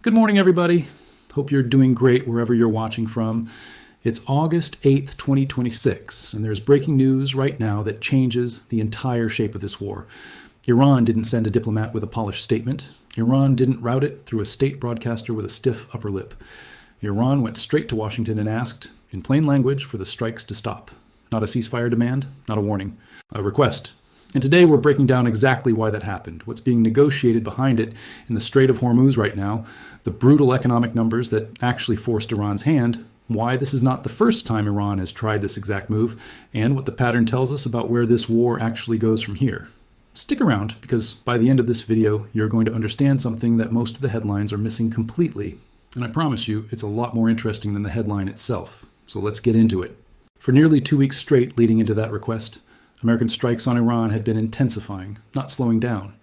Good morning, everybody. Hope you're doing great wherever you're watching from. It's August 8th, 2026, and there's breaking news right now that changes the entire shape of this war. Iran didn't send a diplomat with a polished statement. Iran didn't route it through a state broadcaster with a stiff upper lip. Iran went straight to Washington and asked, in plain language, for the strikes to stop. Not a ceasefire demand, not a warning, a request. And today we're breaking down exactly why that happened, what's being negotiated behind it in the Strait of Hormuz right now, the brutal economic numbers that actually forced Iran's hand, why this is not the first time Iran has tried this exact move, and what the pattern tells us about where this war actually goes from here. Stick around, because by the end of this video, you're going to understand something that most of the headlines are missing completely. And I promise you, it's a lot more interesting than the headline itself. So let's get into it. For nearly 2 weeks straight leading into that request, American strikes on Iran had been intensifying, not slowing down.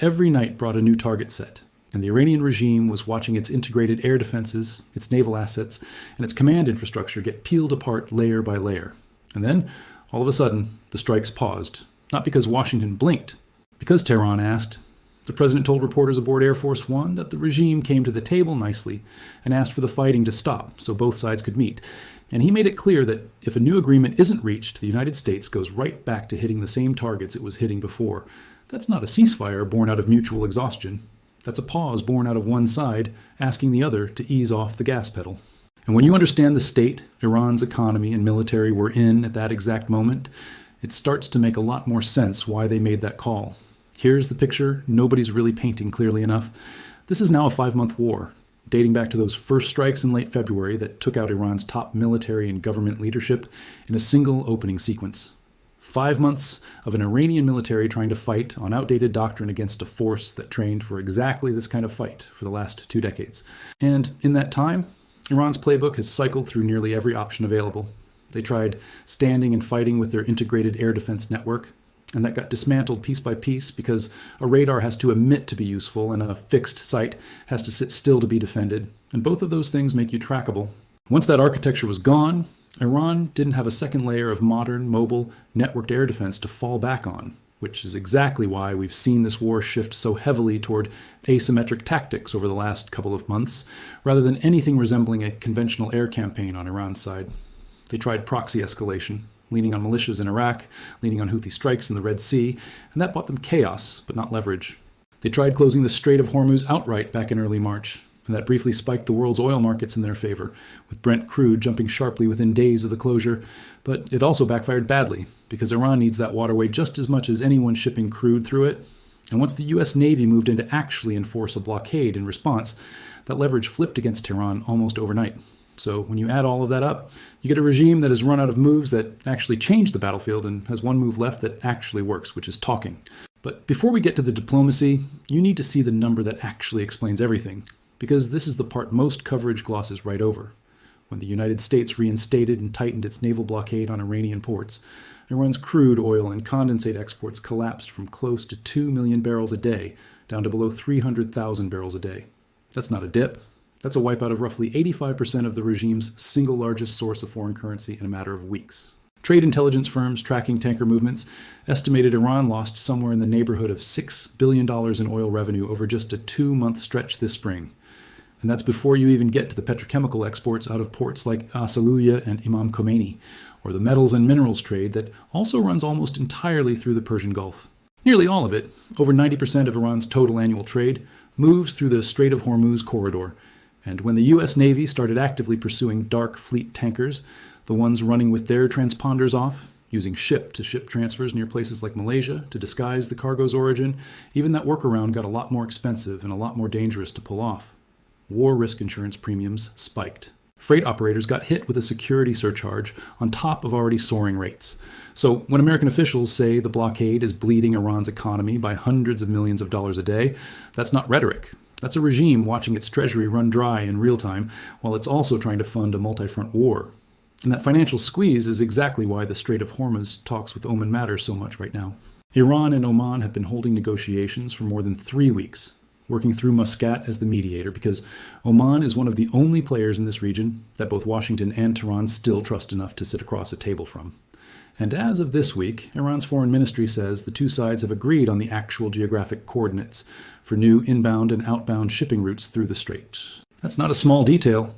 Every night brought a new target set, and the Iranian regime was watching its integrated air defenses, its naval assets, and its command infrastructure get peeled apart layer by layer. And then, all of a sudden, the strikes paused, not because Washington blinked, because Tehran asked. The president told reporters aboard Air Force One that the regime came to the table nicely and asked for the fighting to stop so both sides could meet. And he made it clear that if a new agreement isn't reached, the United States goes right back to hitting the same targets it was hitting before. That's not a ceasefire born out of mutual exhaustion. That's a pause born out of one side asking the other to ease off the gas pedal. And when you understand the state Iran's economy and military were in at that exact moment, it starts to make a lot more sense why they made that call. Here's the picture nobody's really painting clearly enough. This is now a 5-month war, dating back to those first strikes in late February that took out Iran's top military and government leadership in a single opening sequence. 5 months of an Iranian military trying to fight on outdated doctrine against a force that trained for exactly this kind of fight for the last 2 decades. And in that time, Iran's playbook has cycled through nearly every option available. They tried standing and fighting with their integrated air defense network, and that got dismantled piece by piece because a radar has to emit to be useful and a fixed site has to sit still to be defended. And both of those things make you trackable. Once that architecture was gone, Iran didn't have a second layer of modern, mobile, networked air defense to fall back on, which is exactly why we've seen this war shift so heavily toward asymmetric tactics over the last couple of months, rather than anything resembling a conventional air campaign on Iran's side. They tried proxy escalation, leaning on militias in Iraq, leaning on Houthi strikes in the Red Sea, and that bought them chaos, but not leverage. They tried closing the Strait of Hormuz outright back in early March, and that briefly spiked the world's oil markets in their favor, with Brent crude jumping sharply within days of the closure. But it also backfired badly, because Iran needs that waterway just as much as anyone shipping crude through it. And once the US Navy moved in to actually enforce a blockade in response, that leverage flipped against Tehran almost overnight. So when you add all of that up, you get a regime that has run out of moves that actually change the battlefield and has one move left that actually works, which is talking. But before we get to the diplomacy, you need to see the number that actually explains everything, because this is the part most coverage glosses right over. When the United States reinstated and tightened its naval blockade on Iranian ports, Iran's crude oil and condensate exports collapsed from close to 2 million barrels a day down to below 300,000 barrels a day. That's not a dip. That's a wipeout of roughly 85% of the regime's single largest source of foreign currency in a matter of weeks. Trade intelligence firms tracking tanker movements estimated Iran lost somewhere in the neighborhood of $6 billion in oil revenue over just a 2-month stretch this spring. And that's before you even get to the petrochemical exports out of ports like Asaluya and Imam Khomeini, or the metals and minerals trade that also runs almost entirely through the Persian Gulf. Nearly all of it, over 90% of Iran's total annual trade, moves through the Strait of Hormuz corridor. And when the US Navy started actively pursuing dark fleet tankers, the ones running with their transponders off, using ship-to-ship transfers near places like Malaysia to disguise the cargo's origin, even that workaround got a lot more expensive and a lot more dangerous to pull off. War risk insurance premiums spiked. Freight operators got hit with a security surcharge on top of already soaring rates. So when American officials say the blockade is bleeding Iran's economy by hundreds of millions of dollars a day, that's not rhetoric. That's a regime watching its treasury run dry in real time while it's also trying to fund a multi-front war. And that financial squeeze is exactly why the Strait of Hormuz talks with Oman matter so much right now. Iran and Oman have been holding negotiations for more than 3 weeks, working through Muscat as the mediator, because Oman is one of the only players in this region that both Washington and Tehran still trust enough to sit across a table from. And as of this week, Iran's foreign ministry says the two sides have agreed on the actual geographic coordinates for new inbound and outbound shipping routes through the strait. That's not a small detail.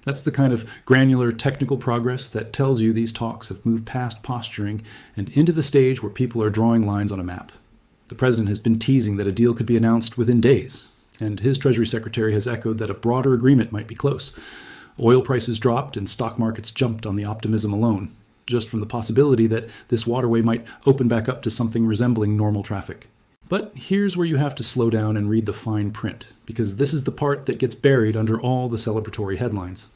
That's the kind of granular technical progress that tells you these talks have moved past posturing and into the stage where people are drawing lines on a map. The president has been teasing that a deal could be announced within days, and his Treasury Secretary has echoed that a broader agreement might be close. Oil prices dropped and stock markets jumped on the optimism alone, just from the possibility that this waterway might open back up to something resembling normal traffic. But here's where you have to slow down and read the fine print, because this is the part that gets buried under all the celebratory headlines.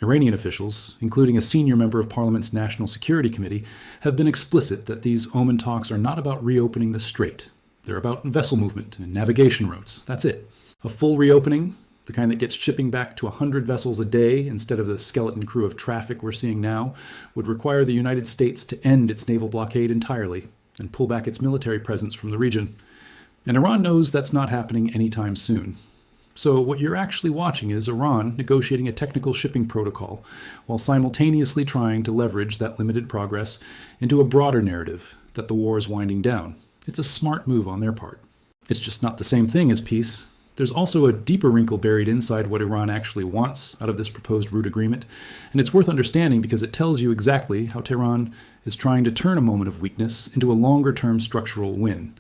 Iranian officials, including a senior member of Parliament's National Security Committee, have been explicit that these Oman talks are not about reopening the strait. They're about vessel movement and navigation routes. That's it. A full reopening, the kind that gets shipping back to 100 vessels a day instead of the skeleton crew of traffic we're seeing now, would require the United States to end its naval blockade entirely and pull back its military presence from the region. And Iran knows that's not happening anytime soon. So what you're actually watching is Iran negotiating a technical shipping protocol while simultaneously trying to leverage that limited progress into a broader narrative that the war is winding down. It's a smart move on their part. It's just not the same thing as peace. There's also a deeper wrinkle buried inside what Iran actually wants out of this proposed route agreement, and it's worth understanding because it tells you exactly how Tehran is trying to turn a moment of weakness into a longer-term structural win.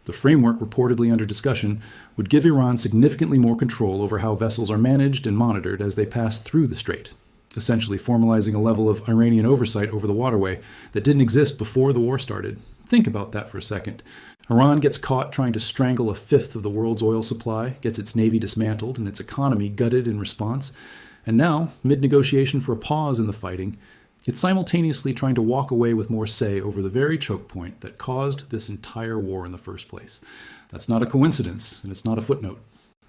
The framework reportedly under discussion would give Iran significantly more control over how vessels are managed and monitored as they pass through the strait, essentially formalizing a level of Iranian oversight over the waterway that didn't exist before the war started. Think about that for a second. Iran gets caught trying to strangle a fifth of the world's oil supply, gets its navy dismantled and its economy gutted in response, and now, mid-negotiation for a pause in the fighting, it's simultaneously trying to walk away with more say over the very choke point that caused this entire war in the first place. That's not a coincidence, and it's not a footnote.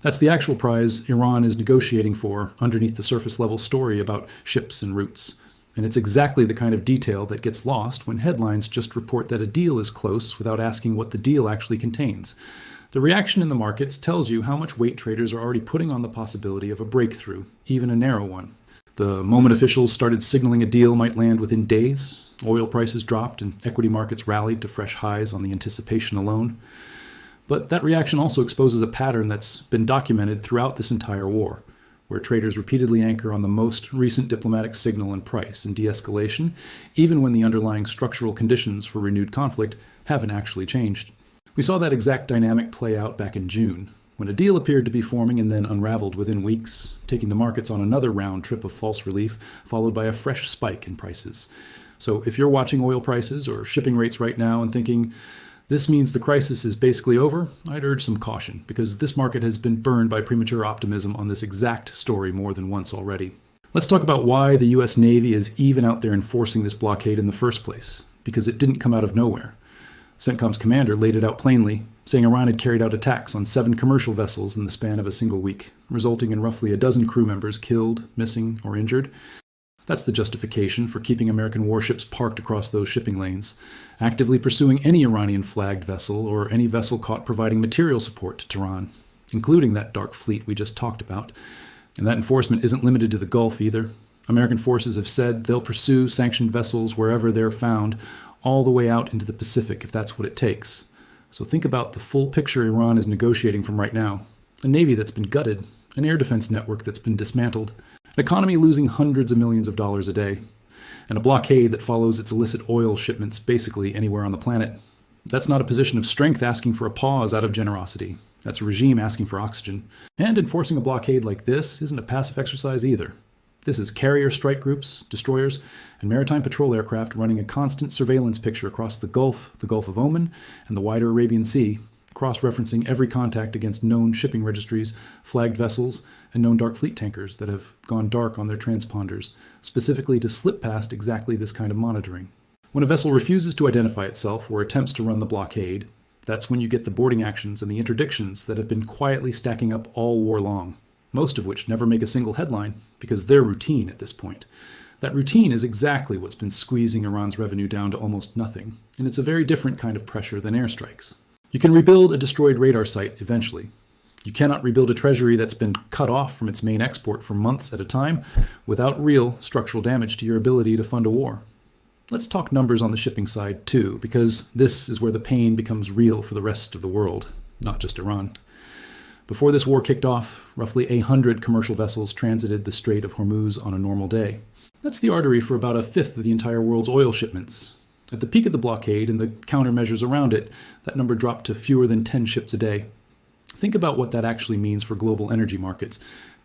That's the actual prize Iran is negotiating for underneath the surface-level story about ships and routes. And it's exactly the kind of detail that gets lost when headlines just report that a deal is close without asking what the deal actually contains. The reaction in the markets tells you how much weight traders are already putting on the possibility of a breakthrough, even a narrow one. The moment officials started signaling a deal might land within days, oil prices dropped and equity markets rallied to fresh highs on the anticipation alone. But that reaction also exposes a pattern that's been documented throughout this entire war, where traders repeatedly anchor on the most recent diplomatic signal and price and de-escalation, even when the underlying structural conditions for renewed conflict haven't actually changed. We saw that exact dynamic play out back in June, when a deal appeared to be forming and then unraveled within weeks, taking the markets on another round trip of false relief, followed by a fresh spike in prices. So if you're watching oil prices or shipping rates right now and thinking, this means the crisis is basically over, I'd urge some caution, because this market has been burned by premature optimism on this exact story more than once already. Let's talk about why the U.S. Navy is even out there enforcing this blockade in the first place, because it didn't come out of nowhere. CENTCOM's commander laid it out plainly, saying Iran had carried out attacks on 7 commercial vessels in the span of a single week, resulting in roughly a dozen crew members killed, missing, or injured. That's the justification for keeping American warships parked across those shipping lanes, actively pursuing any Iranian-flagged vessel or any vessel caught providing material support to Tehran, including that dark fleet we just talked about. And that enforcement isn't limited to the Gulf either. American forces have said they'll pursue sanctioned vessels wherever they're found, all the way out into the Pacific if that's what it takes. So think about the full picture Iran is negotiating from right now. A navy that's been gutted, an air defense network that's been dismantled, an economy losing hundreds of millions of dollars a day, and a blockade that follows its illicit oil shipments basically anywhere on the planet. That's not a position of strength asking for a pause out of generosity. That's a regime asking for oxygen. And enforcing a blockade like this isn't a passive exercise either. This is carrier strike groups, destroyers, and maritime patrol aircraft running a constant surveillance picture across the Gulf of Oman, and the wider Arabian Sea, cross-referencing every contact against known shipping registries, flagged vessels, and known dark fleet tankers that have gone dark on their transponders, specifically to slip past exactly this kind of monitoring. When a vessel refuses to identify itself or attempts to run the blockade, that's when you get the boarding actions and the interdictions that have been quietly stacking up all war long, most of which never make a single headline because they're routine at this point. That routine is exactly what's been squeezing Iran's revenue down to almost nothing, and it's a very different kind of pressure than airstrikes. You can rebuild a destroyed radar site eventually. You cannot rebuild a treasury that's been cut off from its main export for months at a time without real structural damage to your ability to fund a war. Let's talk numbers on the shipping side too, because this is where the pain becomes real for the rest of the world, not just Iran. Before this war kicked off, roughly 100 commercial vessels transited the Strait of Hormuz on a normal day. That's the artery for about a fifth of the entire world's oil shipments. At the peak of the blockade and the countermeasures around it, that number dropped to fewer than 10 ships a day. Think about what that actually means for global energy markets.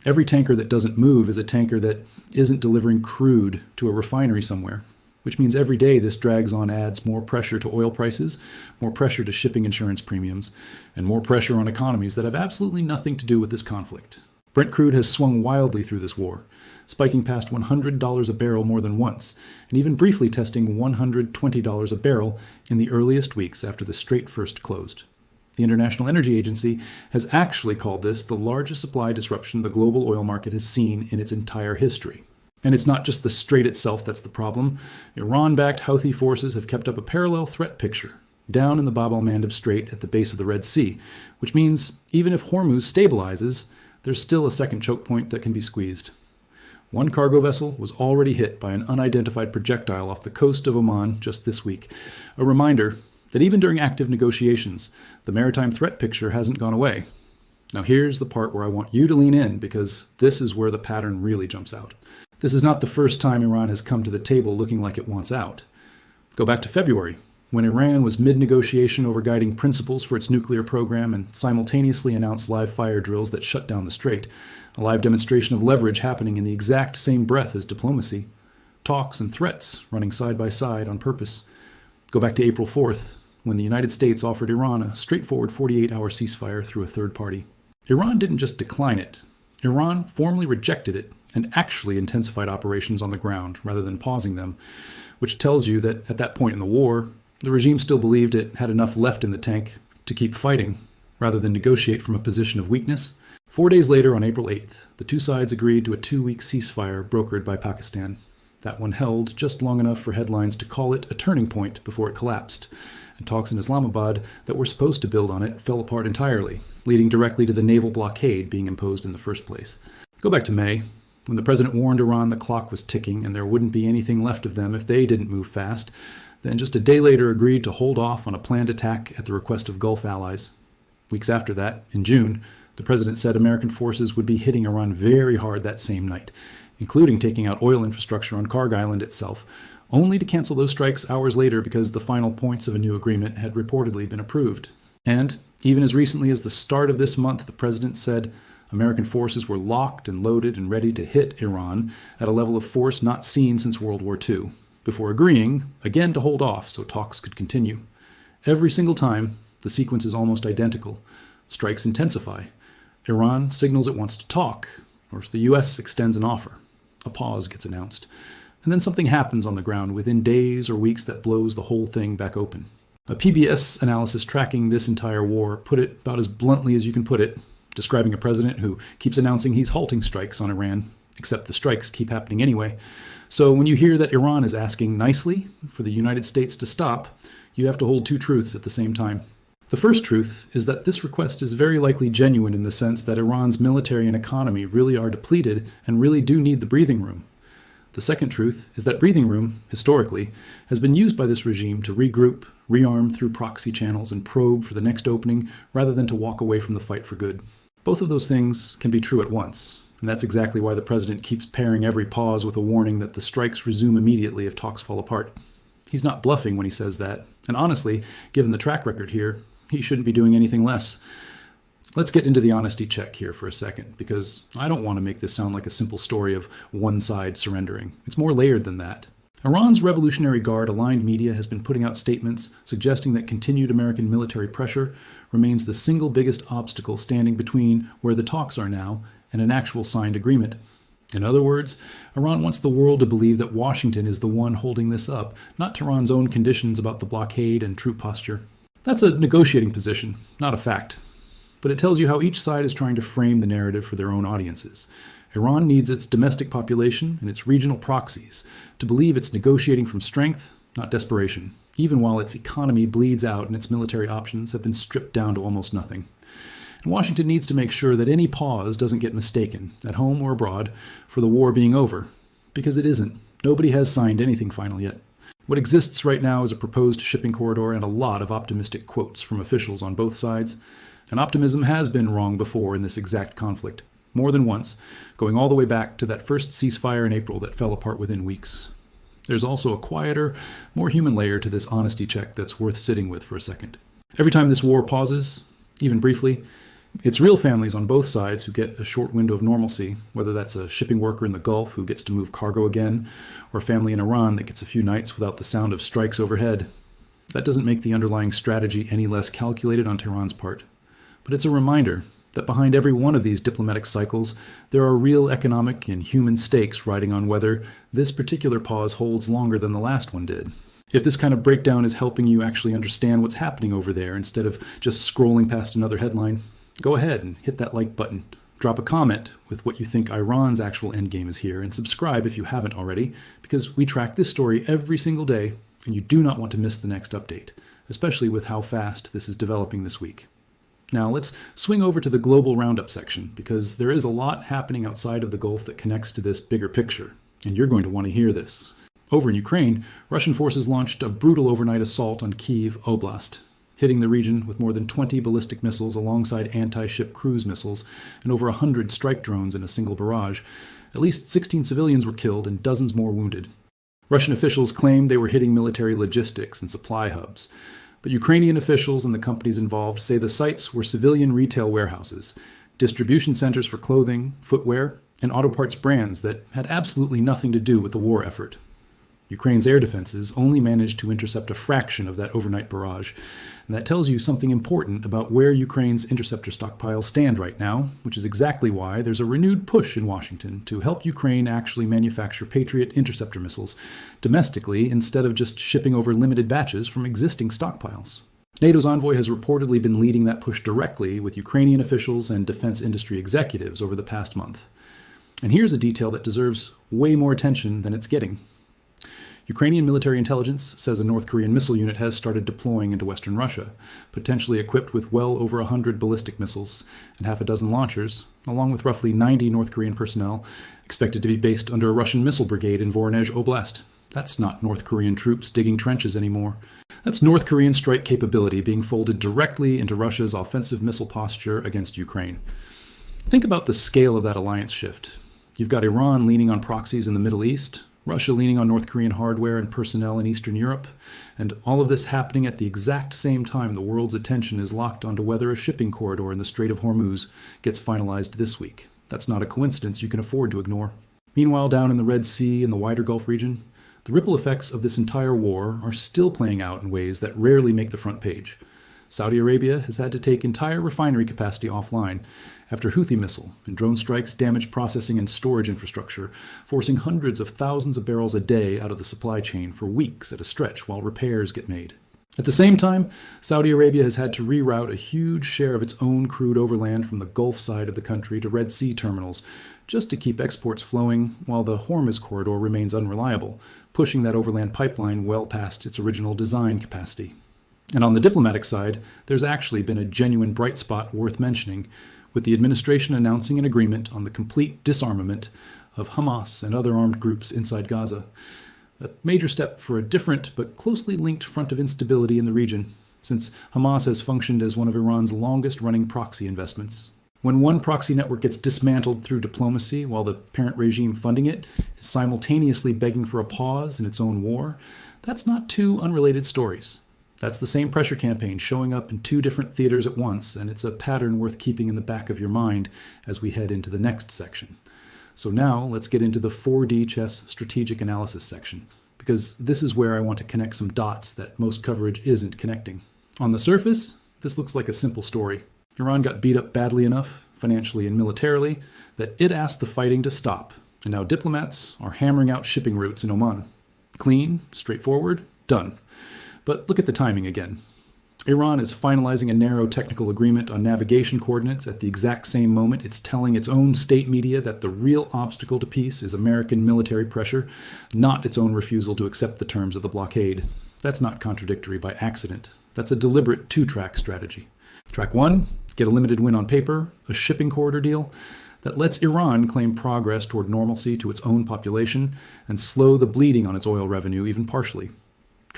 Every tanker that doesn't move is a tanker that isn't delivering crude to a refinery somewhere, which means every day this drags on adds more pressure to oil prices, more pressure to shipping insurance premiums, and more pressure on economies that have absolutely nothing to do with this conflict. Brent crude has swung wildly through this war, spiking past $100 a barrel more than once, and even briefly testing $120 a barrel in the earliest weeks after the strait first closed. The International Energy Agency has actually called this the largest supply disruption the global oil market has seen in its entire history. And it's not just the strait itself that's the problem. Iran-backed Houthi forces have kept up a parallel threat picture down in the Bab el-Mandeb Strait at the base of the Red Sea, which means even if Hormuz stabilizes, there's still a second choke point that can be squeezed. One cargo vessel was already hit by an unidentified projectile off the coast of Oman just this week. A reminder that even during active negotiations, the maritime threat picture hasn't gone away. Now here's the part where I want you to lean in, because this is where the pattern really jumps out. This is not the first time Iran has come to the table looking like it wants out. Go back to February, when Iran was mid-negotiation over guiding principles for its nuclear program and simultaneously announced live fire drills that shut down the strait, a live demonstration of leverage happening in the exact same breath as diplomacy, talks and threats running side by side on purpose. Go back to April 4th, when the United States offered Iran a straightforward 48-hour ceasefire through a third party. Iran didn't just decline it. Iran formally rejected it and actually intensified operations on the ground rather than pausing them, which tells you that at that point in the war, the regime still believed it had enough left in the tank to keep fighting rather than negotiate from a position of weakness. 4 days later, on April 8th, the two sides agreed to a 2-week ceasefire brokered by Pakistan. That one held just long enough for headlines to call it a turning point before it collapsed, and talks in Islamabad that were supposed to build on it fell apart entirely, leading directly to the naval blockade being imposed in the first place. Go back to May, when the president warned Iran the clock was ticking and there wouldn't be anything left of them if they didn't move fast, then just a day later agreed to hold off on a planned attack at the request of Gulf allies. Weeks after that, in June, the president said American forces would be hitting Iran very hard that same night, including taking out oil infrastructure on Karg Island itself, only to cancel those strikes hours later because the final points of a new agreement had reportedly been approved. And even as recently as the start of this month, the president said American forces were locked and loaded and ready to hit Iran at a level of force not seen since World War II, before agreeing, again, to hold off so talks could continue. Every single time, the sequence is almost identical. Strikes intensify. Iran signals it wants to talk, or the U.S. extends an offer. A pause gets announced. And then something happens on the ground within days or weeks that blows the whole thing back open. A PBS analysis tracking this entire war put it about as bluntly as you can put it, describing a president who keeps announcing he's halting strikes on Iran, except the strikes keep happening anyway. So when you hear that Iran is asking nicely for the United States to stop, you have to hold two truths at the same time. The first truth is that this request is very likely genuine in the sense that Iran's military and economy really are depleted and really do need the breathing room. The second truth is that breathing room, historically, has been used by this regime to regroup, rearm through proxy channels, and probe for the next opening rather than to walk away from the fight for good. Both of those things can be true at once, and that's exactly why the president keeps pairing every pause with a warning that the strikes resume immediately if talks fall apart. He's not bluffing when he says that, and honestly, given the track record here, he shouldn't be doing anything less. Let's get into the honesty check here for a second, because I don't want to make this sound like a simple story of one side surrendering. It's more layered than that. Iran's Revolutionary Guard-aligned media has been putting out statements suggesting that continued American military pressure remains the single biggest obstacle standing between where the talks are now and an actual signed agreement. In other words, Iran wants the world to believe that Washington is the one holding this up, not Tehran's own conditions about the blockade and troop posture. That's a negotiating position, not a fact. But it tells you how each side is trying to frame the narrative for their own audiences. Iran needs its domestic population and its regional proxies to believe it's negotiating from strength, not desperation, even while its economy bleeds out and its military options have been stripped down to almost nothing. And Washington needs to make sure that any pause doesn't get mistaken, at home or abroad, for the war being over, because it isn't. Nobody has signed anything final yet. What exists right now is a proposed shipping corridor and a lot of optimistic quotes from officials on both sides. And optimism has been wrong before in this exact conflict, more than once, going all the way back to that first ceasefire in April that fell apart within weeks. There's also a quieter, more human layer to this honesty check that's worth sitting with for a second. Every time this war pauses, even briefly, it's real families on both sides who get a short window of normalcy, whether that's a shipping worker in the Gulf who gets to move cargo again, or a family in Iran that gets a few nights without the sound of strikes overhead. That doesn't make the underlying strategy any less calculated on Tehran's part. But it's a reminder that behind every one of these diplomatic cycles, there are real economic and human stakes riding on whether this particular pause holds longer than the last one did. If this kind of breakdown is helping you actually understand what's happening over there instead of just scrolling past another headline, go ahead and hit that like button. Drop a comment with what you think Iran's actual endgame is here, and subscribe if you haven't already, because we track this story every single day, and you do not want to miss the next update, especially with how fast this is developing this week. Now let's swing over to the global roundup section, because there is a lot happening outside of the Gulf that connects to this bigger picture, and you're going to want to hear this. Over in Ukraine, Russian forces launched a brutal overnight assault on Kyiv Oblast, hitting the region with more than 20 ballistic missiles alongside anti-ship cruise missiles and over 100 strike drones in a single barrage. At least 16 civilians were killed and dozens more wounded. Russian officials claimed they were hitting military logistics and supply hubs, but Ukrainian officials and the companies involved say the sites were civilian retail warehouses, distribution centers for clothing, footwear, and auto parts brands that had absolutely nothing to do with the war effort. Ukraine's air defenses only managed to intercept a fraction of that overnight barrage, and that tells you something important about where Ukraine's interceptor stockpiles stand right now, which is exactly why there's a renewed push in Washington to help Ukraine actually manufacture Patriot interceptor missiles domestically instead of just shipping over limited batches from existing stockpiles. NATO's envoy has reportedly been leading that push directly with Ukrainian officials and defense industry executives over the past month. And here's a detail that deserves way more attention than it's getting. Ukrainian military intelligence says a North Korean missile unit has started deploying into western Russia, potentially equipped with well over 100 ballistic missiles and half a dozen launchers, along with roughly 90 North Korean personnel expected to be based under a Russian missile brigade in Voronezh Oblast. That's not North Korean troops digging trenches anymore. That's North Korean strike capability being folded directly into Russia's offensive missile posture against Ukraine. Think about the scale of that alliance shift. You've got Iran leaning on proxies in the Middle East, Russia leaning on North Korean hardware and personnel in Eastern Europe, and all of this happening at the exact same time the world's attention is locked onto whether a shipping corridor in the Strait of Hormuz gets finalized this week. That's not a coincidence you can afford to ignore. Meanwhile, down in the Red Sea and the wider Gulf region, the ripple effects of this entire war are still playing out in ways that rarely make the front page. Saudi Arabia has had to take entire refinery capacity offline after Houthi missile and drone strikes damaged processing and storage infrastructure, forcing hundreds of thousands of barrels a day out of the supply chain for weeks at a stretch while repairs get made. At the same time, Saudi Arabia has had to reroute a huge share of its own crude overland from the Gulf side of the country to Red Sea terminals, just to keep exports flowing while the Hormuz corridor remains unreliable, pushing that overland pipeline well past its original design capacity. And on the diplomatic side, there's actually been a genuine bright spot worth mentioning, with the administration announcing an agreement on the complete disarmament of Hamas and other armed groups inside Gaza. A major step for a different but closely linked front of instability in the region, since Hamas has functioned as one of Iran's longest-running proxy investments. When one proxy network gets dismantled through diplomacy while the parent regime funding it is simultaneously begging for a pause in its own war, that's not two unrelated stories. That's the same pressure campaign showing up in two different theaters at once, and it's a pattern worth keeping in the back of your mind as we head into the next section. So now let's get into the 4D chess strategic analysis section, because this is where I want to connect some dots that most coverage isn't connecting. On the surface, this looks like a simple story. Iran got beat up badly enough, financially and militarily, that it asked the fighting to stop, and now diplomats are hammering out shipping routes in Oman. Clean, straightforward, done. But look at the timing again. Iran is finalizing a narrow technical agreement on navigation coordinates at the exact same moment it's telling its own state media that the real obstacle to peace is American military pressure, not its own refusal to accept the terms of the blockade. That's not contradictory by accident. That's a deliberate two-track strategy. Track one, get a limited win on paper, a shipping corridor deal that lets Iran claim progress toward normalcy to its own population and slow the bleeding on its oil revenue even partially.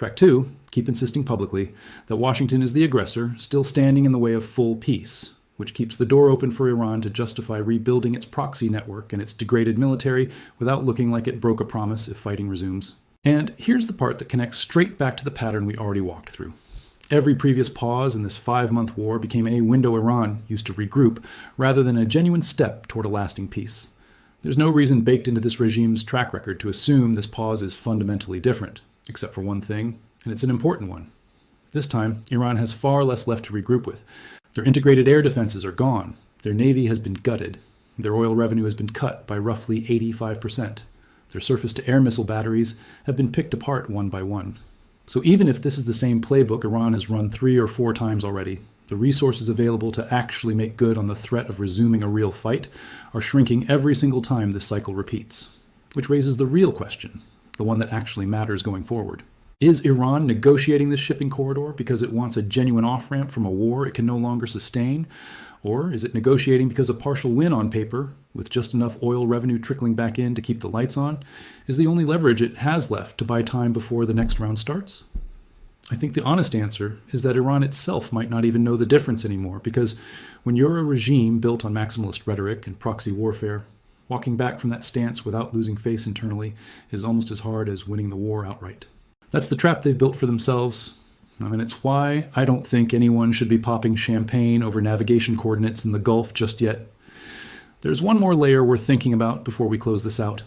Track 2, keep insisting publicly that Washington is the aggressor, still standing in the way of full peace, which keeps the door open for Iran to justify rebuilding its proxy network and its degraded military without looking like it broke a promise if fighting resumes. And here's the part that connects straight back to the pattern we already walked through. Every previous pause in this 5-month war became a window Iran used to regroup, rather than a genuine step toward a lasting peace. There's no reason baked into this regime's track record to assume this pause is fundamentally different, except for one thing, and it's an important one. This time, Iran has far less left to regroup with. Their integrated air defenses are gone, their navy has been gutted, their oil revenue has been cut by roughly 85%. Their surface-to-air missile batteries have been picked apart one by one. So even if this is the same playbook Iran has run 3 or 4 times already, the resources available to actually make good on the threat of resuming a real fight are shrinking every single time this cycle repeats. Which raises the real question, the one that actually matters going forward. Is Iran negotiating this shipping corridor because it wants a genuine off-ramp from a war it can no longer sustain? Or is it negotiating because a partial win on paper, with just enough oil revenue trickling back in to keep the lights on, is the only leverage it has left to buy time before the next round starts? I think the honest answer is that Iran itself might not even know the difference anymore, because when you're a regime built on maximalist rhetoric and proxy warfare, walking back from that stance without losing face internally is almost as hard as winning the war outright. That's the trap they've built for themselves. I mean, it's why I don't think anyone should be popping champagne over navigation coordinates in the Gulf just yet. There's one more layer worth thinking about before we close this out.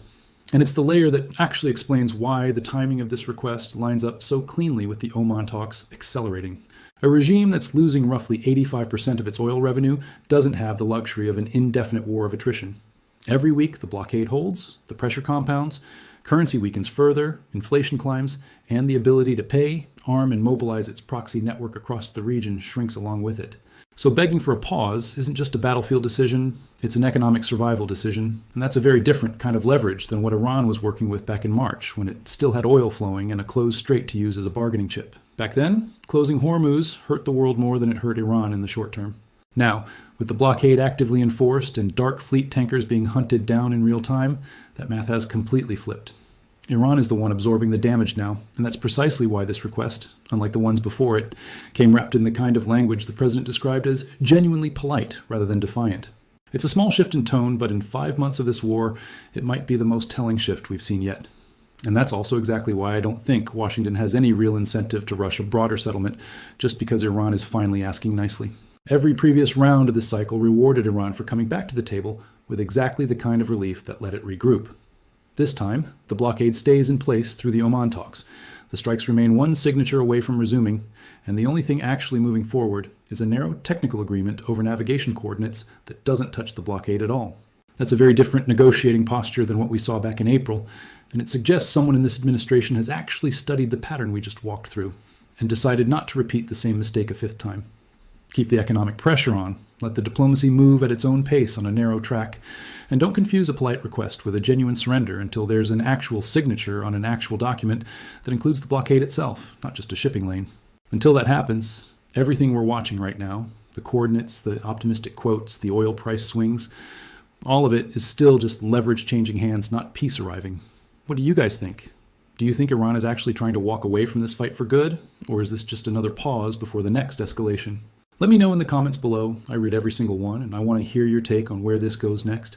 And it's the layer that actually explains why the timing of this request lines up so cleanly with the Oman talks accelerating. A regime that's losing roughly 85% of its oil revenue doesn't have the luxury of an indefinite war of attrition. Every week the blockade holds, the pressure compounds, currency weakens further, inflation climbs, and the ability to pay, arm, and mobilize its proxy network across the region shrinks along with it. So begging for a pause isn't just a battlefield decision, it's an economic survival decision, and that's a very different kind of leverage than what Iran was working with back in March, when it still had oil flowing and a closed strait to use as a bargaining chip. Back then, closing Hormuz hurt the world more than it hurt Iran in the short term. Now, with the blockade actively enforced and dark fleet tankers being hunted down in real time, that math has completely flipped. Iran is the one absorbing the damage now, and that's precisely why this request, unlike the ones before it, came wrapped in the kind of language the president described as genuinely polite rather than defiant. It's a small shift in tone, but in 5 months of this war, it might be the most telling shift we've seen yet. And that's also exactly why I don't think Washington has any real incentive to rush a broader settlement just because Iran is finally asking nicely. Every previous round of this cycle rewarded Iran for coming back to the table with exactly the kind of relief that let it regroup. This time, the blockade stays in place through the Oman talks. The strikes remain one signature away from resuming, and the only thing actually moving forward is a narrow technical agreement over navigation coordinates that doesn't touch the blockade at all. That's a very different negotiating posture than what we saw back in April, and it suggests someone in this administration has actually studied the pattern we just walked through and decided not to repeat the same mistake a 5th time. Keep the economic pressure on, let the diplomacy move at its own pace on a narrow track, and don't confuse a polite request with a genuine surrender until there's an actual signature on an actual document that includes the blockade itself, not just a shipping lane. Until that happens, everything we're watching right now, the coordinates, the optimistic quotes, the oil price swings, all of it is still just leverage changing hands, not peace arriving. What do you guys think? Do you think Iran is actually trying to walk away from this fight for good, or is this just another pause before the next escalation? Let me know in the comments below. I read every single one, and I want to hear your take on where this goes next.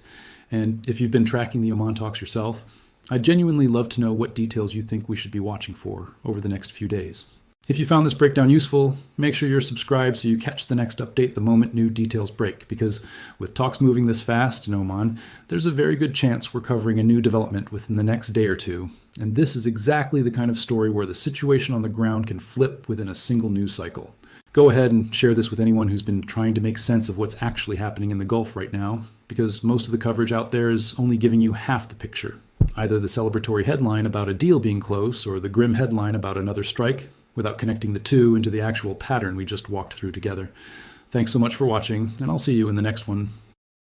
And if you've been tracking the Oman talks yourself, I'd genuinely love to know what details you think we should be watching for over the next few days. If you found this breakdown useful, make sure you're subscribed so you catch the next update the moment new details break, because with talks moving this fast in Oman, there's a very good chance we're covering a new development within the next day or two. And this is exactly the kind of story where the situation on the ground can flip within a single news cycle. Go ahead and share this with anyone who's been trying to make sense of what's actually happening in the Gulf right now, because most of the coverage out there is only giving you half the picture. Either the celebratory headline about a deal being close, or the grim headline about another strike, without connecting the two into the actual pattern we just walked through together. Thanks so much for watching, and I'll see you in the next one.